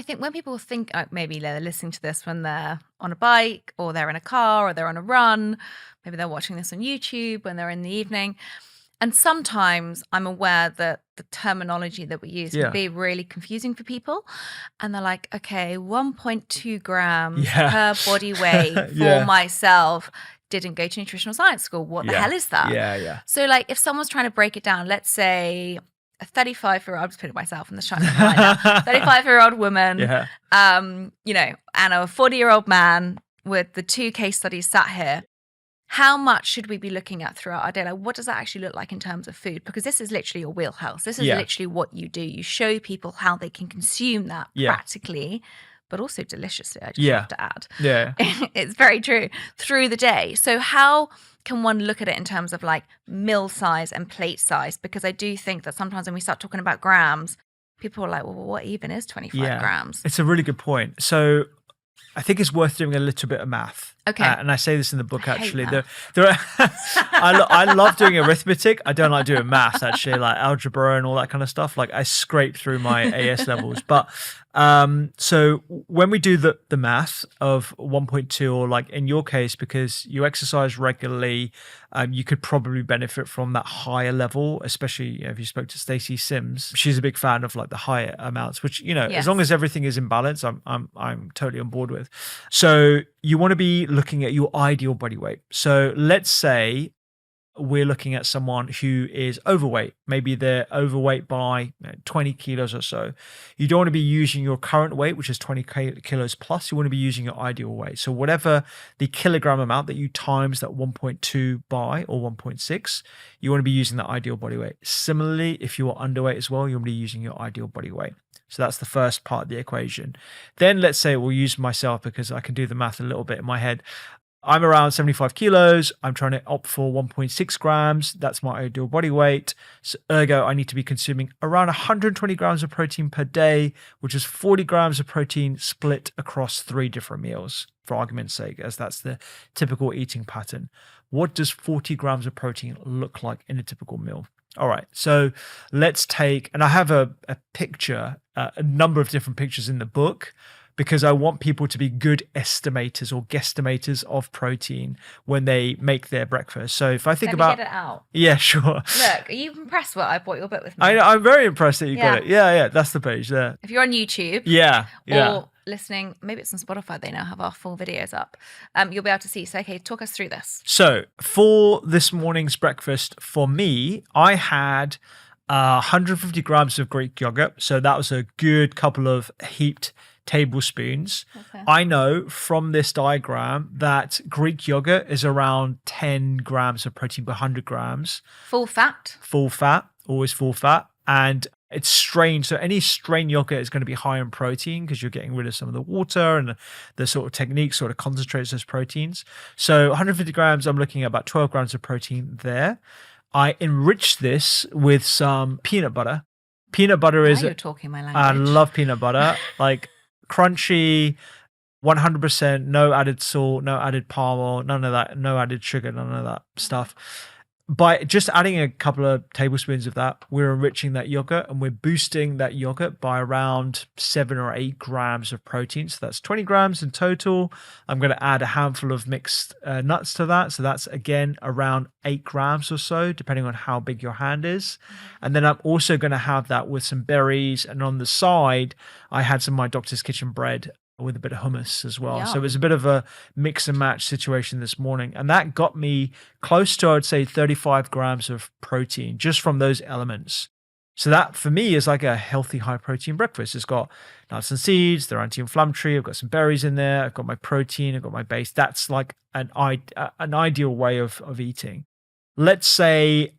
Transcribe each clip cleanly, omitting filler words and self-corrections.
think when people think maybe they're listening to this when they're on a bike or they're in a car or they're on a run, maybe they're watching this on YouTube when they're in the evening. And sometimes I'm aware that the terminology that we use can be really confusing for people. And they're like, okay, 1.2 grams per body weight for myself. Didn't go to nutritional science school. What the hell is that? Yeah. So like if someone's trying to break it down, let's say a 35-year-old, I'm just putting myself in the shining line now, 35-year-old woman, you know, and a 40-year-old man with the 2 case studies sat here. How much should we be looking at throughout our day? Like, what does that actually look like in terms of food? Because this is literally your wheelhouse. This is literally what you do. You show people how they can consume that practically, but also deliciously, I just have to add. Yeah. It's very true, through the day. So how can one look at it in terms of like meal size and plate size? Because I do think that sometimes when we start talking about grams, people are like, well, what even is 25 grams? It's a really good point. So I think it's worth doing a little bit of math. Okay. And I say this in the book, actually. I love doing arithmetic. I don't like doing maths, actually, like algebra and all that kind of stuff. Like I scrape through my AS levels. But so when we do the math of 1.2, or like in your case, because you exercise regularly, you could probably benefit from that higher level, especially if you spoke to Stacey Sims. She's a big fan of like the higher amounts, which, you know, as long as everything is in balance, I'm totally on board with. So you want to be looking at your ideal body weight. So let's say we're looking at someone who is overweight. Maybe they're overweight by 20 kilos or so. You don't want to be using your current weight, which is 20 kilos plus. You want to be using your ideal weight. So whatever the kilogram amount that you times that 1.2 by, or 1.6, you want to be using that ideal body weight. Similarly, if you are underweight as well, you want to be using your ideal body weight. So that's the first part of the equation. Then let's say we'll use myself, because I can do the math a little bit in my head. I'm around 75 kilos. I'm trying to opt for 1.6 grams. That's my ideal body weight. So ergo, I need to be consuming around 120 grams of protein per day, which is 40 grams of protein split across 3 different meals, for argument's sake, as that's the typical eating pattern. What does 40 grams of protein look like in a typical meal? All right, so let's take, and I have a picture, a number of different pictures in the book, because I want people to be good estimators or guesstimators of protein when they make their breakfast. So if I think about... get it out. Yeah, sure. Look, are you impressed what I brought your book with me? I'm very impressed that you got it. Yeah, that's the page there. If you're on YouTube... Or listening, maybe it's on Spotify, they now have our full videos up. You'll be able to see. So, okay, talk us through this. So for this morning's breakfast, for me, I had 150 grams of Greek yogurt. So that was a good couple of heaped tablespoons. Okay. I know from this diagram that Greek yogurt is around 10 grams of protein per 100 grams. Full fat, always full fat. And it's strained. So any strained yogurt is going to be high in protein because you're getting rid of some of the water, and the sort of technique sort of concentrates those proteins. So 150 grams, I'm looking at about 12 grams of protein there. I enrich this with some peanut butter. Peanut butter is... Now you're talking my language. I love peanut butter. Like crunchy, 100%, no added salt, no added palm oil, none of that, no added sugar, none of that stuff. By just adding a couple of tablespoons of that, we're enriching that yogurt, and we're boosting that yogurt by around 7 or 8 grams of protein. So that's 20 grams in total. I'm going to add a handful of mixed nuts to that. So that's, again, around 8 grams or so, depending on how big your hand is. And then I'm also going to have that with some berries. And on the side, I had some of my Doctor's Kitchen bread with a bit of hummus as well. Yeah. So it was a bit of a mix and match situation this morning. And that got me close to, I'd say, 35 grams of protein just from those elements. So that for me is like a healthy high protein breakfast. It's got nuts and seeds, they're anti-inflammatory, I've got some berries in there, I've got my protein, I've got my base. That's like an ideal way of eating. Let's say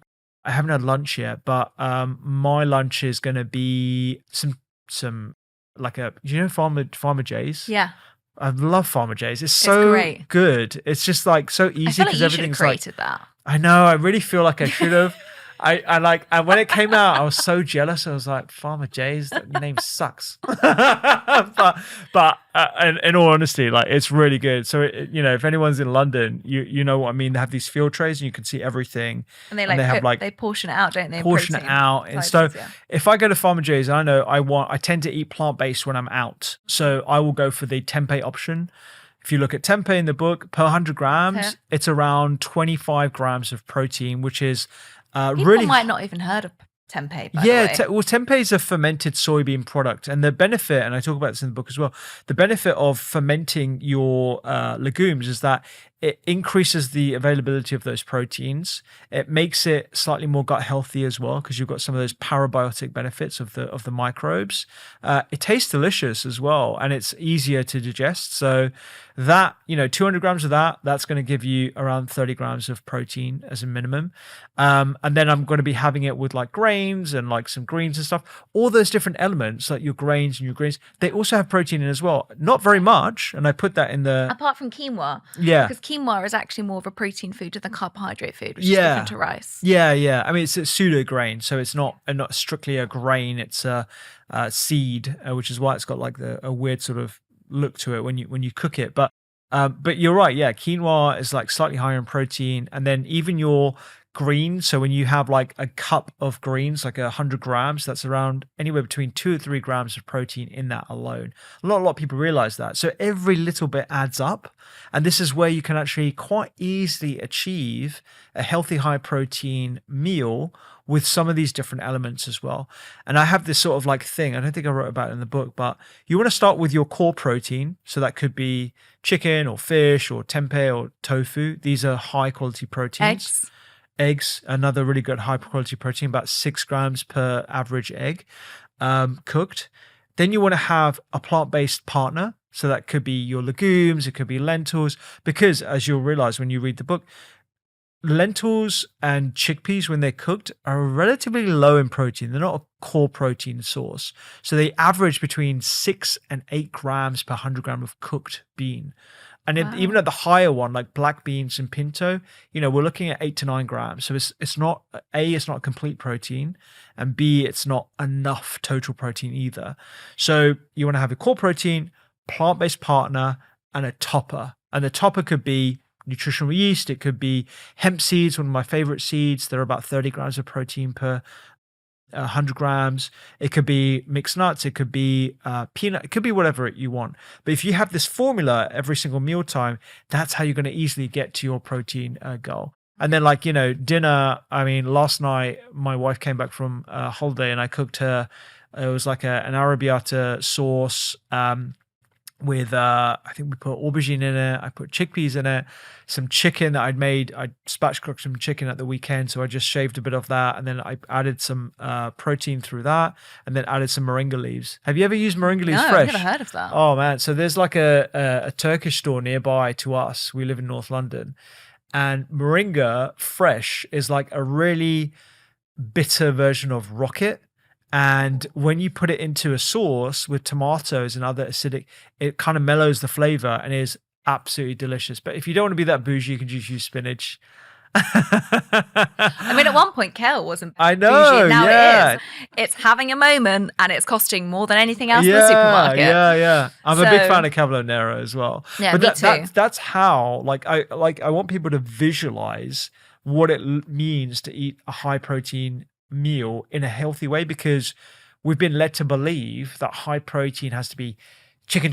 I haven't had lunch yet, but my lunch is going to be some like do you know Farmer J's? Yeah. I love Farmer J's. It's so great. Good. It's just like so easy because everything's created that. I know. I really feel like I should have. I like, and when it came out, I was so jealous. I was like, Farmer Jay's, your name sucks. but in all honesty, like, it's really good. So if anyone's in London, you know what I mean. They have these field trays, and you can see everything. And they portion it out, don't they? Portion it out, and so if I go to Farmer Jay's, I know I tend to eat plant-based when I'm out, so I will go for the tempeh option. If you look at tempeh in the book, per 100 grams, it's around 25 grams of protein, which is People might not even heard of tempeh, by the way. Well, tempeh is a fermented soybean product, and the benefit, and I talk about this in the book as well, the benefit of fermenting your legumes is that it increases the availability of those proteins. It makes it slightly more gut healthy as well, because you've got some of those parabiotic benefits of the microbes. It tastes delicious as well, and it's easier to digest. So that, 200 grams of that's going to give you around 30 grams of protein as a minimum. And then I'm going to be having it with like grains and like some greens and stuff. All those different elements, like your grains and your greens, they also have protein in as well. Not very much, and I put that in the... Apart from quinoa. Yeah. Because quinoa is actually more of a protein food than a carbohydrate food, which is different to rice. Yeah. I mean, it's a pseudo grain, so it's not strictly a grain. It's a seed, which is why it's got like a weird sort of look to it when you cook it. But you're right. Yeah, quinoa is like slightly higher in protein, and then even your greens. So when you have like a cup of greens, like 100 grams, that's around anywhere between 2 or 3 grams of protein in that alone. Not a lot of people realize that. So every little bit adds up. And this is where you can actually quite easily achieve a healthy, high protein meal with some of these different elements as well. And I have this sort of like thing, I don't think I wrote about it in the book, but you want to start with your core protein. So that could be chicken or fish or tempeh or tofu. These are high quality proteins. Eggs, another really good high quality protein, about 6 grams per average egg, cooked. Then you want to have a plant-based partner. So that could be your legumes, it could be lentils, because as you'll realize when you read the book, lentils and chickpeas, when they're cooked, are relatively low in protein. They're not a core protein source. So they average between 6 and 8 grams per 100 gram of cooked bean. And even at the higher one, like black beans and pinto, we're looking at 8 to 9 grams. So it's not, A, it's not complete protein, and B, it's not enough total protein either. So you want to have a core protein, plant-based partner, and a topper. And the topper could be nutritional yeast. It could be hemp seeds, one of my favorite seeds. They're about 30 grams of protein per 100 grams. It could be mixed nuts. It could be peanut. It could be whatever you want. But if you have this formula every single mealtime, that's how you're going to easily get to your protein goal. And then dinner. I mean, last night my wife came back from a holiday and I cooked her. It was like an arrabbiata sauce with I think we put aubergine in it. I put chickpeas in it, some chicken that I'd made. I spatch cooked some chicken at the weekend, so I just shaved a bit of that, and then I added some protein through that, and then added some moringa leaves. Have you ever used moringa leaves fresh? No, I've never heard of that. Oh man, so there's like a Turkish store nearby to us. We live in North London, and moringa fresh is like a really bitter version of rocket. And when you put it into a sauce with tomatoes and other acidic, it kind of mellows the flavor and is absolutely delicious. But if you don't want to be that bougie, you can just use spinach. I mean, at one point, kale wasn't bougie. And now it is. It's having a moment, and it's costing more than anything else in the supermarket. Yeah. I'm a big fan of carbonara as well. Yeah, but me too. That's how, I want people to visualize what it means to eat a high protein meal in a healthy way, because we've been led to believe that high protein has to be chicken,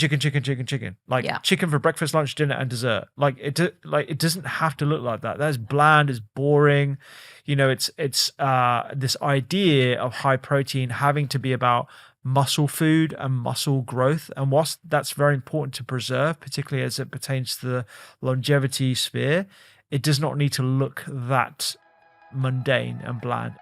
like chicken for breakfast, lunch, dinner, and dessert. It doesn't have to look like that. That's bland, it's boring. It's this idea of high protein having to be about muscle food and muscle growth, and whilst that's very important to preserve, particularly as it pertains to the longevity sphere, it does not need to look that mundane and bland.